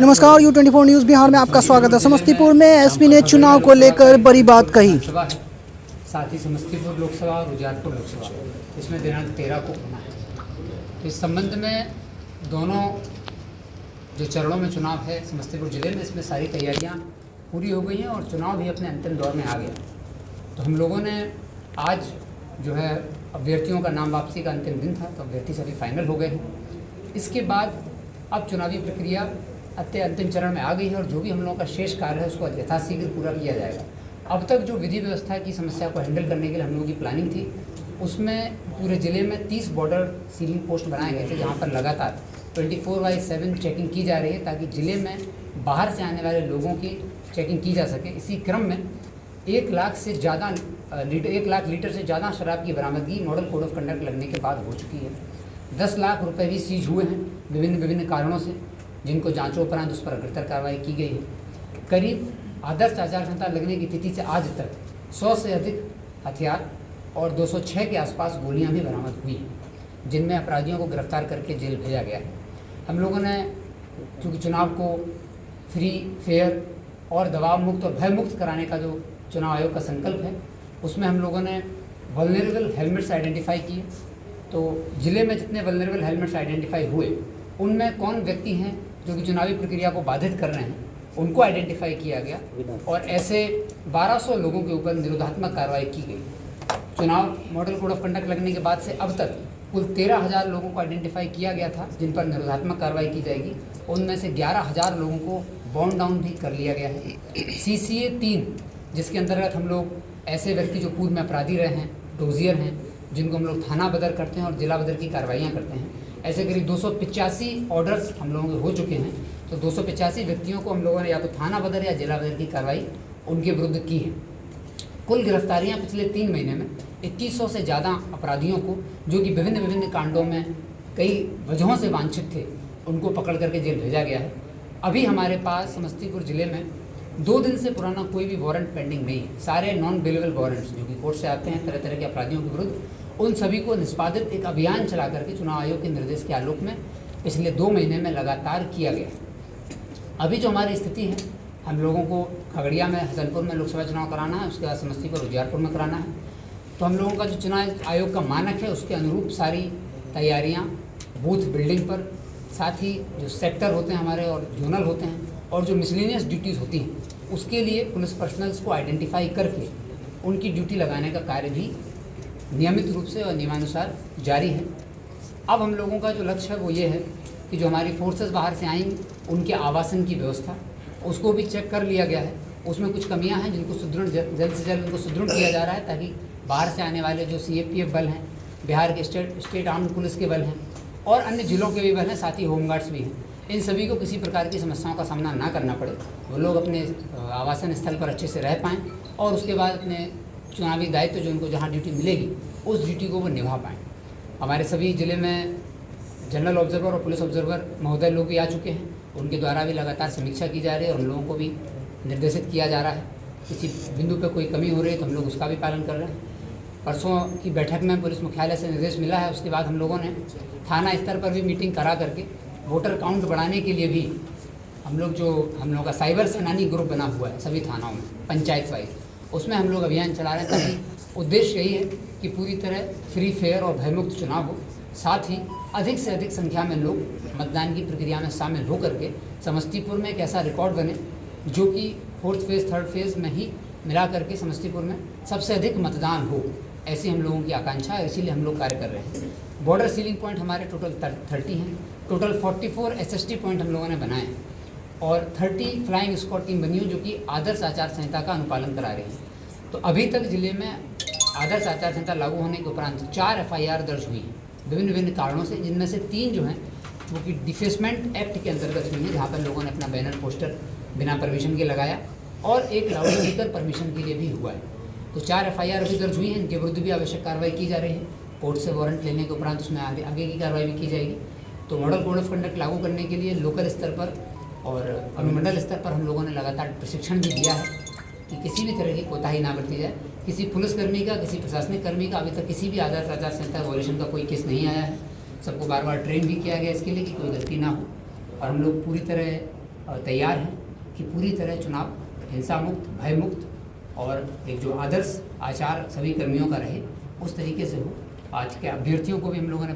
नमस्कार U24 news Bihar में आपका स्वागत है। समस्तीपुर में एसपी ने चुनाव को लेकर बड़ी बात कही। साथ ही समस्तीपुर लोकसभा और उजियारपुर लोकसभा इसमें दिनांक 13 को होना है। इस संबंध में दोनों जो चरणों में चुनाव है समस्तीपुर जिले में, इसमें सारी तैयारियां पूरी हो गई हैं और चुनाव भी अपने अंतिम दौर में आ गया। तो हम लोगों ने आज जो है अभ्यर्थियों का नाम वापसी का अंतिम दिन था, तो अभ्यर्थी सभी फाइनल हो गए हैं। इसके बाद अब चुनावी प्रक्रिया अंतिम चरण में आ गई है और जो भी हम लोगों का शेष कार्य है उसको यथाशीघ्र पूरा किया जाएगा। अब तक जो विधि व्यवस्था की समस्या को हैंडल करने के लिए हम लोगों की प्लानिंग थी, उसमें पूरे ज़िले में 30 बॉर्डर सीलिंग पोस्ट बनाए गए थे, जहाँ पर लगातार 24/7 चेकिंग की जा रही है ताकि ज़िले में बाहर से आने वाले लोगों की चेकिंग की जा सके। इसी क्रम में 1 लाख लीटर से ज़्यादा शराब की बरामदगी मॉडल कोड ऑफ कंडक्ट लगने के बाद हो चुकी है। 10 लाख रुपए भी सीज हुए हैं विभिन्न कारणों से, जिनको जांचों उपरांत उस पर अग्रतर कार्रवाई की गई है। करीब आदर्श आचार संहिता लगने की तिथि से आज तक 100 से अधिक हथियार और 206 के आसपास गोलियां भी बरामद हुई हैं, जिनमें अपराधियों को गिरफ्तार करके जेल भेजा गया है। हम लोगों ने क्योंकि चुनाव को फ्री, फेयर और दबाव मुक्त और भय मुक्त कराने का जो चुनाव आयोग का संकल्प है, उसमें हम लोगों ने वल्नरेबल हेलमेट्स आइडेंटिफाई किए। तो ज़िले में जितने वल्नरेबल हेलमेट्स आइडेंटिफाई हुए, उनमें कौन व्यक्ति हैं जो कि चुनावी प्रक्रिया को बाधित कर रहे हैं, उनको आइडेंटिफाई किया गया और ऐसे 1200 लोगों के ऊपर निरोधात्मक कार्रवाई की गई। चुनाव मॉडल कोड ऑफ कंडक्ट लगने के बाद से अब तक कुल 13,000 लोगों को आइडेंटिफाई किया गया था, जिन पर निरोधात्मक कार्रवाई की जाएगी। उनमें से 11,000 लोगों को बाउंड डाउन भी कर लिया गया है। CCA 3, जिसके अंतर्गत हम लोग ऐसे व्यक्ति जो पूर्व में अपराधी रहे हैं, डोजियर हैं, जिनको हम लोग थाना बदर करते हैं और जिला बदर की कार्रवाइयाँ करते हैं, ऐसे करीब 285 ऑर्डर्स हम लोगों के हो चुके हैं। तो 285 व्यक्तियों को हम लोगों ने या तो थाना बदर या जिला बदर की कार्रवाई उनके विरुद्ध की है। कुल गिरफ्तारियां पिछले 3 महीने में 2100 से ज़्यादा अपराधियों को, जो कि विभिन्न कांडों में कई वजहों से वांछित थे, उनको पकड़ करके जेल भेजा गया है। अभी हमारे पास समस्तीपुर ज़िले में 2 दिन से पुराना कोई भी वारंट पेंडिंग नहीं है। सारे नॉन बेलेबल वारंट्स जो कि कोर्ट से आते हैं तरह तरह के अपराधियों के विरुद्ध, उन सभी को निष्पादित एक अभियान चला करके चुनाव आयोग के निर्देश के आलोक में पिछले 2 महीने में लगातार किया गया। अभी जो हमारी स्थिति है, हम लोगों को खगड़िया में, हसनपुर में लोकसभा चुनाव कराना है, उसके बाद समस्तीपुर उजियारपुर में कराना है। तो हम लोगों का जो चुनाव आयोग का मानक है, उसके अनुरूप सारी तैयारियाँ बूथ बिल्डिंग पर, साथ ही जो सेक्टर होते हैं हमारे और जोनल होते हैं, और जो मिसलेनियस ड्यूटीज़ होती हैं, उसके लिए पुलिस पर्सनल्स को आइडेंटिफाई करके उनकी ड्यूटी लगाने का कार्य भी नियमित रूप से और नियमानुसार जारी है। अब हम लोगों का जो लक्ष्य है वो ये है कि जो हमारी फोर्सेस बाहर से आएंगी, उनके आवासन की व्यवस्था, उसको भी चेक कर लिया गया है। उसमें कुछ कमियां हैं जिनको जल्द से जल्द उनको सुदृढ़ किया जा रहा है, ताकि बाहर से आने वाले जो CAPF बल हैं, बिहार के स्टेट आर्म्ड पुलिस के बल हैं और अन्य जिलों के भी बल हैं, साथ ही होमगार्ड्स भी हैं, इन सभी को किसी प्रकार की समस्याओं का सामना ना करना पड़े। वो लोग अपने आवासन स्थल पर अच्छे से रह पाएँ और उसके बाद अपने चुनावी दायित्व जो उनको जहाँ ड्यूटी मिलेगी, उस ड्यूटी को वो निभा पाएँ। हमारे सभी ज़िले में जनरल ऑब्जर्वर और पुलिस ऑब्जर्वर महोदय लोग भी आ चुके हैं, उनके द्वारा भी लगातार समीक्षा की जा रही है और उन लोगों को भी निर्देशित किया जा रहा है। किसी बिंदु पर कोई कमी हो रही है तो हम लोग उसका भी पालन कर रहे हैं। परसों की बैठक में पुलिस मुख्यालय से निर्देश मिला है, उसके बाद हम लोगों ने थाना स्तर पर भी मीटिंग करा करके वोटर काउंट बढ़ाने के लिए भी हम लोगों का साइबर सेनानी ग्रुप बना हुआ है सभी थानाओं में, पंचायत वाइज, उसमें हम लोग अभियान चला रहे हैं, ताकि उद्देश्य यही है कि पूरी तरह फ्री, फेयर और भयमुक्त चुनाव हो। साथ ही अधिक से अधिक संख्या में लोग मतदान की प्रक्रिया में शामिल हो करके समस्तीपुर में एक ऐसा रिकॉर्ड बने जो कि 4th फेज़ 3rd फेज़ में ही मिला करके समस्तीपुर में सबसे अधिक मतदान हो, ऐसी हम लोगों की आकांक्षा है। इसीलिए हम लोग कार्य कर रहे हैं। बॉर्डर सीलिंग पॉइंट हमारे टोटल 30 हैं। टोटल 44 SST पॉइंट हम लोगों ने बनाए हैं और 30 फ्लाइंग स्क्वाड टीम बनी हुई, जो कि आदर्श आचार संहिता का अनुपालन करा रही है। तो अभी तक जिले में आदर्श आचार संहिता लागू होने के उपरांत 4 FIR दर्ज हुई हैं विभिन्न कारणों से, जिनमें से 3 जो हैं वो कि डिफेसमेंट एक्ट के अंतर्गत हुई है, जहाँ पर लोगों ने अपना बैनर पोस्टर बिना परमिशन के लगाया, और एक लाउड स्पीकर परमिशन के लिए भी हुआ है। तो 4 FIR अभी दर्ज हुई हैं, इनके विरुद्ध भी आवश्यक कार्रवाई की जा रही है। कोर्ट से वारंट लेने के उपरांत उसमें आगे की कार्रवाई भी की जाएगी। तो मॉडल कोड ऑफ कंडक्ट लागू करने के लिए लोकल स्तर पर और अनुमंडल स्तर पर हम लोगों ने लगातार प्रशिक्षण भी दिया है कि किसी भी तरह की कोताही ना बरती जाए। किसी पुलिसकर्मी का, किसी प्रशासनिक कर्मी का अभी तक किसी भी आदर्श आचार संहिता वायलेशन का कोई केस नहीं आया है। सबको बार बार ट्रेन भी किया गया इसके लिए कि कोई गलती ना हो। और हम लोग पूरी तरह तैयार हैं कि पूरी तरह चुनाव हिंसा मुक्त, भय मुक्त और एक जो आदर्श आचार सभी कर्मियों का रहे उस तरीके से हो। आज के अभ्यर्थियों को भी हम लोगों ने